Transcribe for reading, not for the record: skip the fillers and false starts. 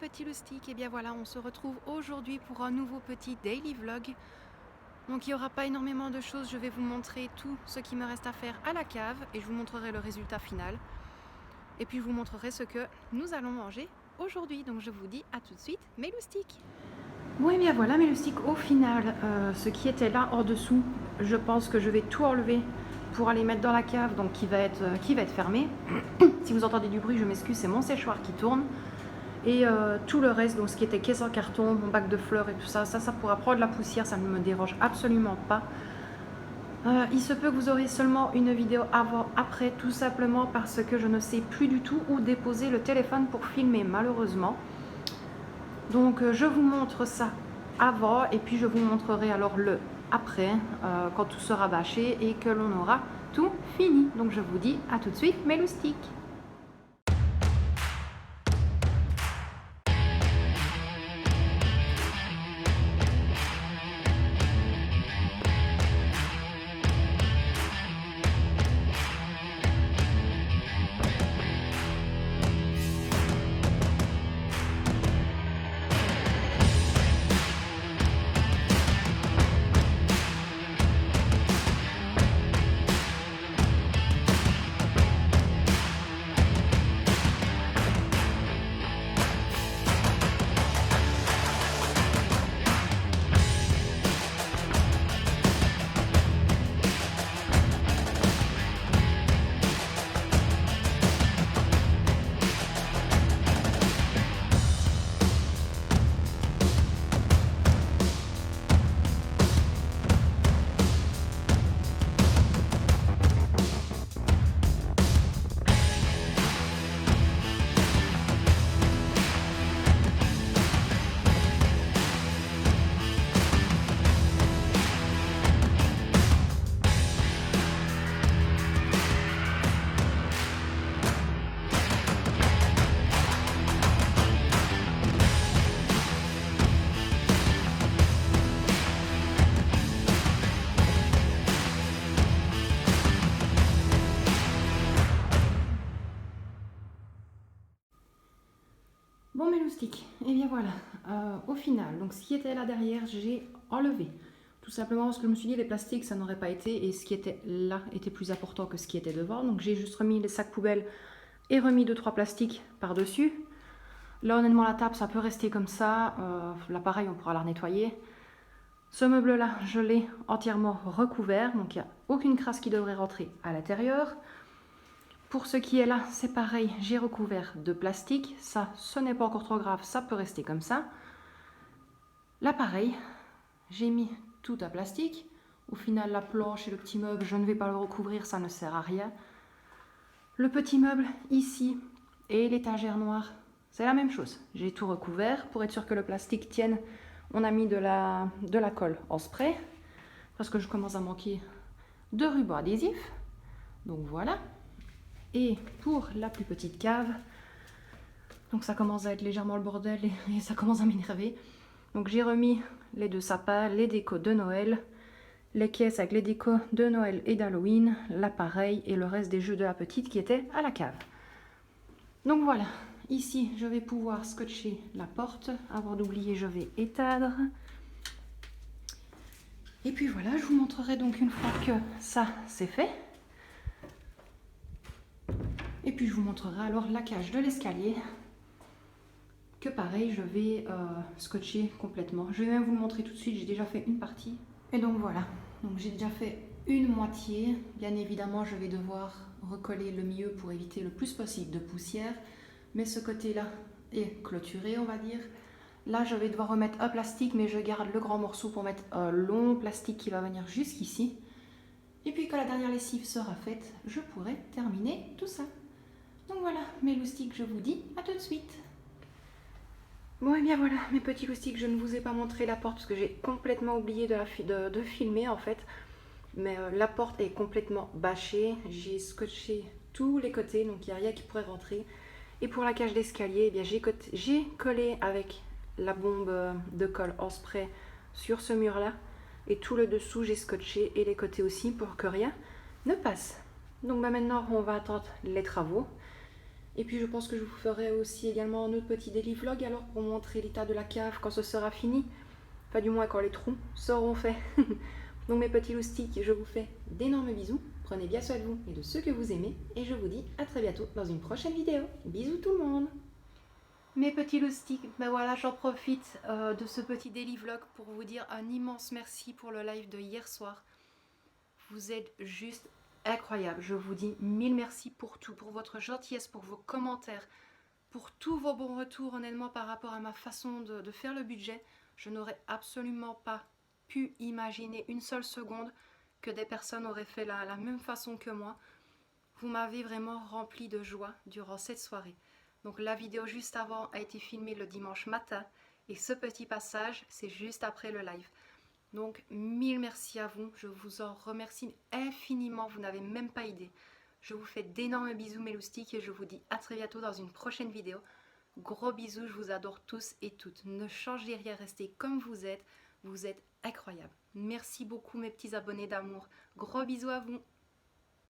petits loustiques, et bien voilà, on se retrouve aujourd'hui pour un nouveau petit daily vlog. Donc il n'y aura pas énormément de choses, je vais vous montrer tout ce qui me reste à faire à la cave et je vous montrerai le résultat final. Et puis je vous montrerai ce que nous allons manger aujourd'hui. Donc je vous dis à tout de suite, mes loustiques. Bon et bien voilà mes loustiques, au final, ce qui était là hors dessous, je pense que je vais tout enlever pour aller mettre dans la cave, donc qui va être fermée. Si vous entendez du bruit, je m'excuse, c'est mon séchoir qui tourne. Et tout le reste, donc ce qui était caisse en carton, mon bac de fleurs et tout ça, ça pourra prendre la poussière, ça ne me dérange absolument pas. Il se peut que vous aurez seulement une vidéo avant-après, tout simplement parce que je ne sais plus du tout où déposer le téléphone pour filmer, malheureusement. Donc je vous montre ça avant et puis je vous montrerai alors le après, quand tout sera bâché et que l'on aura tout fini. Donc je vous dis à tout de suite, mes loustiques. Bon mes loustiques, et bien voilà, au final, donc ce qui était là derrière, j'ai enlevé. Tout simplement parce que je me suis dit les plastiques ça n'aurait pas été et ce qui était là était plus important que ce qui était devant. Donc j'ai juste remis les sacs poubelles et remis 2-3 plastiques par-dessus. Là honnêtement la table ça peut rester comme ça, là pareil on pourra la nettoyer. Ce meuble là je l'ai entièrement recouvert, donc il n'y a aucune crasse qui devrait rentrer à l'intérieur. Pour ce qui est là, c'est pareil, j'ai recouvert de plastique. Ça, ce n'est pas encore trop grave, ça peut rester comme ça. Là, pareil, j'ai mis tout à plastique. Au final, la planche et le petit meuble, je ne vais pas le recouvrir, ça ne sert à rien. Le petit meuble ici et l'étagère noire, c'est la même chose. J'ai tout recouvert. Pour être sûr que le plastique tienne, on a mis de la colle en spray. Parce que je commence à manquer de ruban adhésif. Donc voilà. Et pour la plus petite cave, donc ça commence à être légèrement le bordel et ça commence à m'énerver. Donc j'ai remis les 2 sapins, les décos de Noël, les caisses avec les décos de Noël et d'Halloween, l'appareil et le reste des jeux de la petite qui étaient à la cave. Donc voilà, ici je vais pouvoir scotcher la porte. Avant d'oublier, je vais éteindre. Et puis voilà, je vous montrerai donc une fois que ça c'est fait. Et puis je vous montrerai alors la cage de l'escalier que pareil je vais scotcher complètement. Je vais même vous le montrer tout de suite, j'ai déjà fait une partie. Et donc voilà, donc j'ai déjà fait une moitié. Bien évidemment je vais devoir recoller le milieu pour éviter le plus possible de poussière. Mais ce côté-là est clôturé on va dire. Là je vais devoir remettre un plastique mais je garde le grand morceau pour mettre un long plastique qui va venir jusqu'ici. Et puis quand la dernière lessive sera faite, je pourrai terminer tout ça. Donc voilà, mes loustiques, je vous dis à tout de suite. Bon et bien voilà, mes petits loustiques, je ne vous ai pas montré la porte parce que j'ai complètement oublié de filmer en fait. Mais la porte est complètement bâchée, j'ai scotché tous les côtés, donc il n'y a rien qui pourrait rentrer. Et pour la cage d'escalier, eh bien j'ai collé avec la bombe de colle en spray sur ce mur-là. Et tout le dessous, j'ai scotché et les côtés aussi pour que rien ne passe. Donc maintenant, on va attendre les travaux. Et puis je pense que je vous ferai aussi également un autre petit daily vlog alors pour montrer l'état de la cave quand ce sera fini. Enfin du moins quand les trous seront faits. Donc mes petits loustiques, je vous fais d'énormes bisous. Prenez bien soin de vous et de ceux que vous aimez. Et je vous dis à très bientôt dans une prochaine vidéo. Bisous tout le monde. Mes petits loustiques, ben voilà, j'en profite de ce petit daily vlog pour vous dire un immense merci pour le live de hier soir. Vous êtes juste incroyables. Je vous dis mille merci pour tout, pour votre gentillesse, pour vos commentaires, pour tous vos bons retours, honnêtement, par rapport à ma façon de faire le budget. Je n'aurais absolument pas pu imaginer une seule seconde que des personnes auraient fait la même façon que moi. Vous m'avez vraiment rempli de joie durant cette soirée. Donc la vidéo juste avant a été filmée le dimanche matin et ce petit passage, c'est juste après le live. Donc mille merci à vous, je vous en remercie infiniment, vous n'avez même pas idée. Je vous fais d'énormes bisous mes loustiques et je vous dis à très bientôt dans une prochaine vidéo. Gros bisous, je vous adore tous et toutes. Ne changez rien, restez comme vous êtes incroyables. Merci beaucoup mes petits abonnés d'amour. Gros bisous à vous.